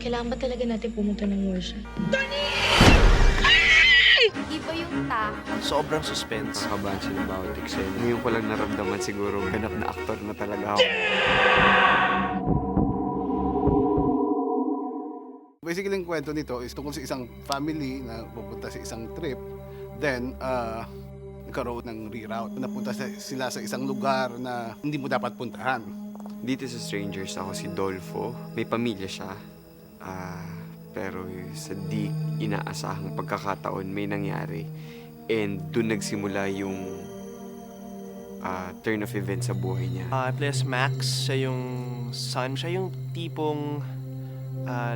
Kailangan ba talaga natin pumunta ng workshop? Iba yung takot. Sobrang suspense. Nakabahan sila bawat eksena. Ngayon ko lang naramdaman siguro ganap na aktor na talaga ako. Basically, ang kwento nito is tungkol sa isang family na pupunta sa isang trip. Then, nagkaroon ng reroute. Napunta sila sa isang lugar na hindi mo dapat puntahan. Dito sa Strangers, ako si Dolfo. May pamilya siya. Pero sa di inaasahang pagkakataon, may nangyari. And doon nagsimula yung turn of events sa buhay niya. I play as Max. Siya yung son. Siya yung tipong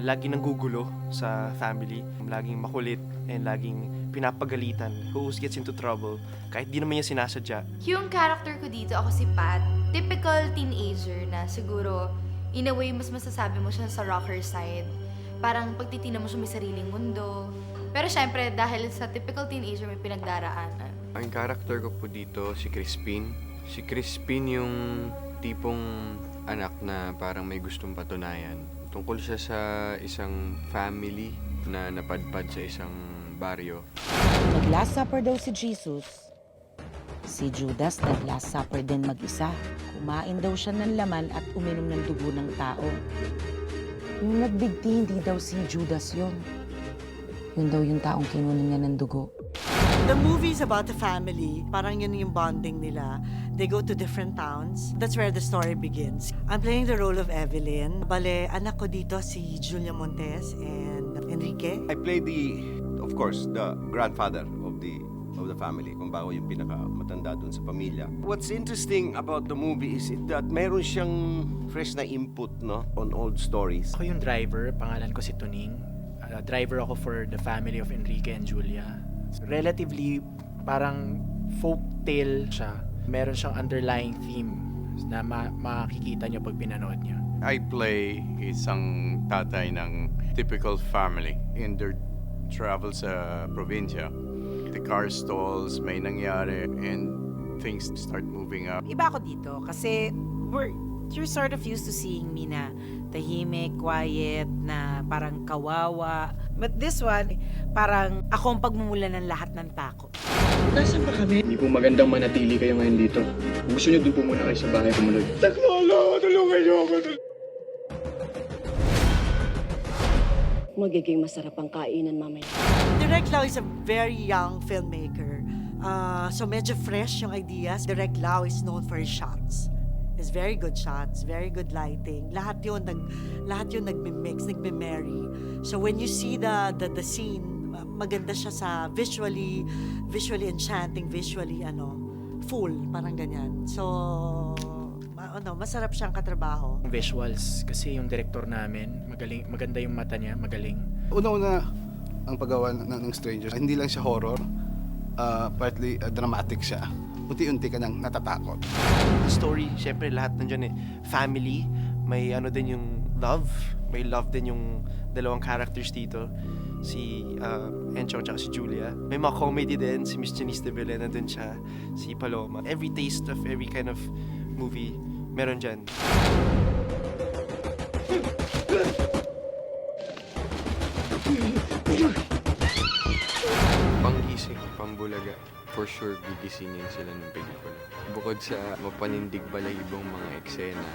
lagi nang gugulo sa family. Laging makulit and laging pinapagalitan. Who always gets into trouble. Kahit di naman niya sinasadya. Yung character ko dito, ako si Pat. Typical teenager na siguro, in a way, mas masasabi mo siya sa rocker side. Parang pagtitingnan mo siya may sariling mundo. Pero syempre, dahil sa typical teenager, may pinagdaraanan. Ang character ko po dito, si Crispin. Si Crispin yung tipong anak na parang may gustong patunayan. Tungkol siya sa isang family na napadpad sa isang baryo. Nag-last supper daw si Jesus. Si Judas nag-last supper din mag-isa. Kumain daw siya ng laman at uminom ng dugo ng tao. Yung nagbigti, hindi daw si Judas yun. Yun daw yung taong kinunin niya ng dugo. The movie is about a family. Parang yun yung bonding nila. They go to different towns. That's where the story begins. I'm playing the role of Evelyn. Bale, anak ko dito si Julia Montes and Enrique. I play of course, the grandfather of the family. Kung bago yung pinakamatanda dun sa pamilya. What's interesting about the movie is that mayroon siyang fresh na input, no, on old stories. Ako yung driver, pangalan ko si Tuning. Driver ako for the family of Enrique and Julia. Relatively, parang folk tale siya. Meron siyang underlying theme na makikita nyo pag pinanood nyo. I play isang tatay ng typical family in their travel sa probinsya. The car stalls, may nangyari, and things start moving up. Iba ako dito kasi you're sort of used to seeing me na tahimik, quiet, na parang kawawa. But this one, parang ako ang pagmumula ng lahat ng takot. Nasaan ba kami? Hindi po magandang manatili kayo ngayon dito. Kung gusto nyo, doon po muna kayo sa bahay kumunod. Taklolo! Tulungan nyo ako! Magiging masarap ang kainan mamaya. Direk Lau is a very young filmmaker. So medyo fresh yung ideas. Direk Lau is known for his shots. His very good shots, very good lighting. Lahat yun nagmi-mix, nagmi-marry. So when you see the scene, maganda siya sa visually enchanting, visually full, parang ganyan. So masarap siyang katrabaho. Visuals, kasi yung director namin, maganda yung mata niya, magaling. Una-una, ang paggawa ng Strangers, hindi lang siya horror, partly dramatic siya. Unti-unti ka nang natatakot. The story, syempre lahat nandyan family, may din yung love. May love din yung dalawang characters dito. Si Encho at si Julia. May mga comedy din, si Miss Janice de Belen, nandun siya. Si Paloma. Every taste of every kind of movie, meron dyan. Panggising, pambulaga. For sure, gigisingin sila ng pelikula. Bukod sa mapanindig balahibong mga eksena,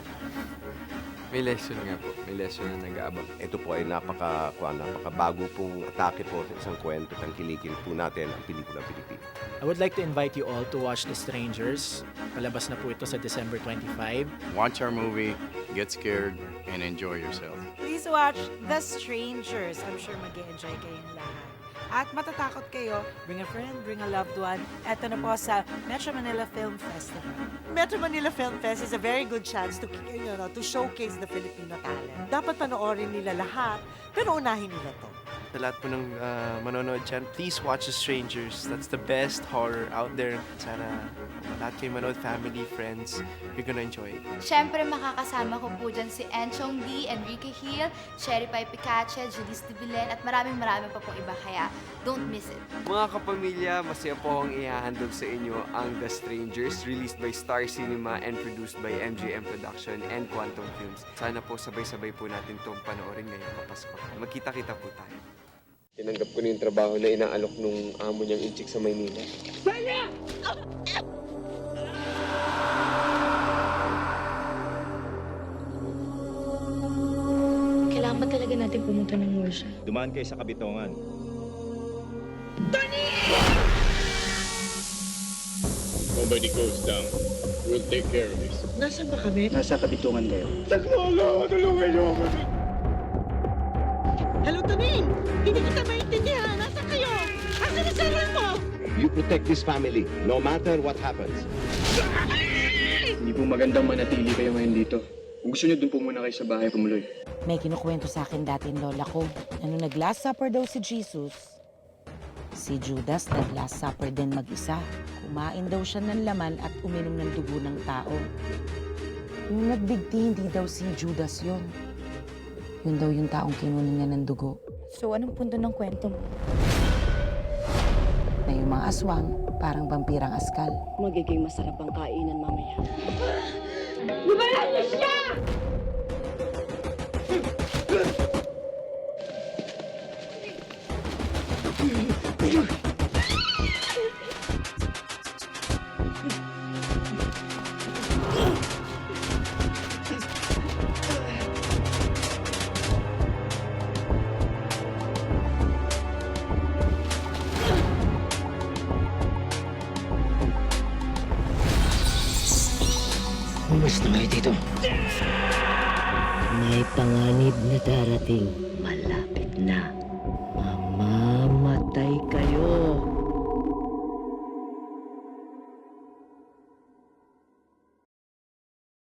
may lesson nga po. May lesson na nag-aabang. Ito po ay napakabago pong atake po sa isang kwento. Tangkilikin po natin ang pelikula Pilipino. I would like to invite you all to watch The Strangers. Palabas na po ito sa December 25. Watch our movie, get scared, and enjoy yourself. Please watch The Strangers. I'm sure mag-e-enjoy kayong lahat. At matatakot kayo, bring a friend, bring a loved one. Ito na po sa Metro Manila Film Festival. Metro Manila Film Fest is a very good chance to showcase the Filipino talent. Dapat panoorin nila lahat, pero unahin nila to. Sa lahat po ng manonood dyan, please watch The Strangers. That's the best horror out there. Sana lahat kayo manood, family, friends, you're gonna enjoy it. Siyempre, makakasama ko po dyan si Enchong D, Enrique Hill, Sherry Pai Picache, Julius de Villain, at maraming pa pong iba. Kaya, don't miss it. Mga kapamilya, masaya po akong ihahandog sa inyo ang The Strangers, released by Star Cinema and produced by MJM Production and Quantum Films. Sana po sabay-sabay po natin itong panoorin ngayong Pasko. Magkita-kita po tayo. Tinanggap ko na yung trabaho na inaalok nung amo niyang inchik sa Maynila. Kailangan ba talaga natin pumunta ng Morsha? Dumaan kayo sa Kabitongan. Nobody goes down. We'll take care of this. Nasaan ba kami? Nasa Kabitongan kayo. Hello, Tuning! Hindi kita maintindihan. Nasaan kayo? Asan ang sarili mo? You protect this family, no matter what happens. Hindi po magandang manatili kayo ngayon dito. Kung gusto niyo, doon po muna kayo sa bahay kumuloy. May kinukwento sa akin dati ng lola ko. Ano nag-last supper daw si Jesus, si Judas nag-last supper din mag-isa. Kumain daw siya ng laman at uminom ng dugo ng tao. Yung nagbigti, hindi daw si Judas yon. Yun daw yung taong kinunan niya ng dugo. So, anong punto ng kwento mo? Na yung mga aswang, parang vampirang askal. Magiging masarap ang kainan mamaya. Umas na kayo dito. May panganib na darating. Malapit na.